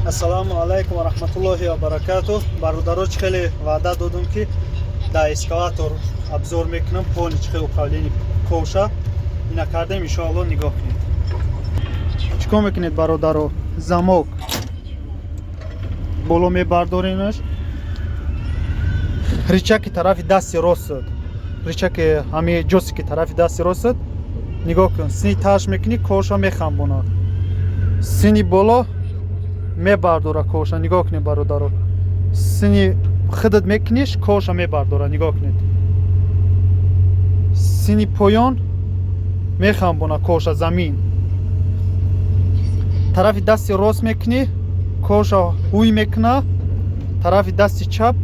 Ассаламу алайкум ва рахматуллохи ва баракатуh. Бародароч хеле ваъда додум ки да эскалатор обзор мекунам пони чӣ хел управлени коша. Ина кардем, иншоалло нигоҳ кунед. Чикор мекунед бародаро? Замок боло мебардоринаш. Ричаки тарафи дасти ростад. Ричаки ҳами ҷосики тарафи дасти ростад. Нигоҳ кун. Сини таш мекунӣ, коша мехамбонад. Сини боло мебардора коша. Нигоҳ кунед бародаро. Сини хидат мекуниш, коша мебардора. Нигоҳ кунед. Сини поён мехамбона коша замин. Тарафи дасти рост мекунӣ, коша ҳуй мекуна. Тарафи дасти чап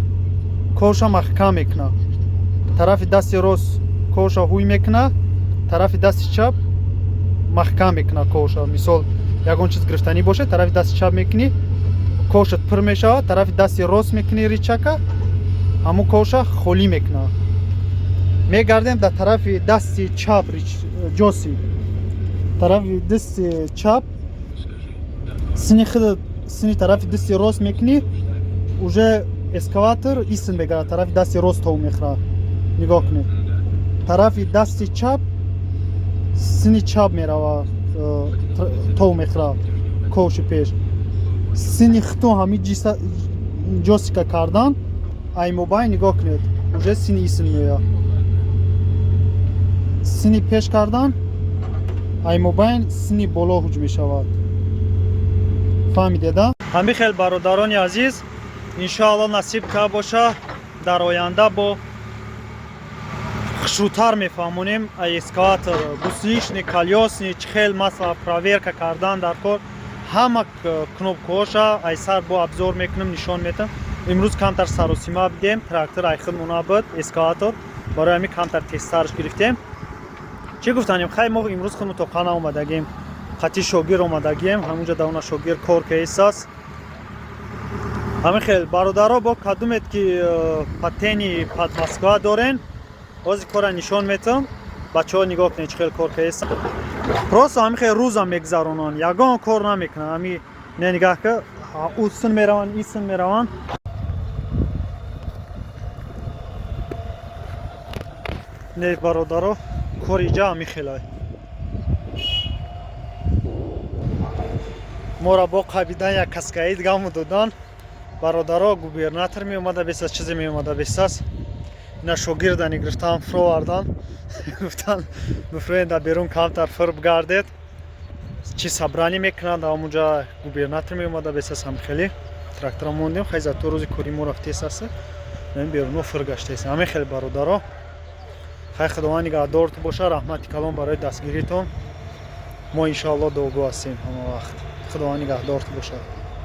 коша маҳкам мекуна. Тарафи дасти рост коша ҳуй мекуна. Тарафи дасти чап маҳкам мекуна коша. Мисол ягон чиз гирифтанӣ бошад, тарафи дасти чап мекунӣ, кошат пир мешавад, тарафи дасти рост мекунӣ ричака, ҳамун коша холӣ мекуна. Мегардем дар тарафи дасти чап ҷоси. Тарафи дасти чап сини хидат сини тарафи дасти рост мекунӣ, уже эскалатор истин мегардад, тарафи дасти рост тов мехӯрад. Нигоҳ кунед. Тарафи дасти чап сини чап меравад, тов мехӯрад коши пеш. Сини хитон ҳами ҷосика кардан аймобайн нигоҳ кунед, уже сини истин меояд. Сини пеш кардан аймобайн сини боло ҳуҷ мешавад. фаҳмидеда? Ҳами хел бародарони азиз, иншоалло насиб ка боша дар оянда бо хушрӯтар мефаҳмонем эскалатор гусеничный, колёсный, чӣ хел масъала проверка кардан дар кор, ҳама кнопкаҳоша ай сар бо обзор мекунем, нишон метам. Имрӯз камтар саросима бидем, трактор ай хид мона буд, эскалатор барои ҳамин камтар тестарш гирифтем. Чӣ гуфтанем? Хай мо имрӯз худ мутоқана омадагем, хати шогир омадагем, ҳамунҷа дар уна шогир кор каисас. Ҳамин хел бародаро бо кадумед ки патени пад Москва дорен, ҳозир кора нишон метам. Бачаҳо нигоҳ кунед чӣ хел кор каиса. Просто ҳамин хел рӯзам мегузаронанд, ягон кор намекунанд. Ҳами не нигаҳ ка устун мераванд, истин мераванд. Не бародаро, кори иҷа ҳамин хелай. Мора бо қабидан як каскаи дигамо додан. Бародаро губернатор меомада бесас, чизе меомада бесас. Ина шогирдани гирифтан фровардан. Гуфтан бифроен дар берун камтар фир бигардед. Чи сабрани мекунанд, ҳамунҷа губернатор меомада бесас ҳамхели. Трактора мондем, хай за то рӯзи кори мо рафтес аст. Ин беруно фир гаштаест. Ҳамин хел бародаро. Хай худованд нигаҳдортон боша, раҳмати калон барои дастгиритон. Мо иншоалло дуогӯ ҳастем ҳама вақт. Худованд нигаҳдортон боша.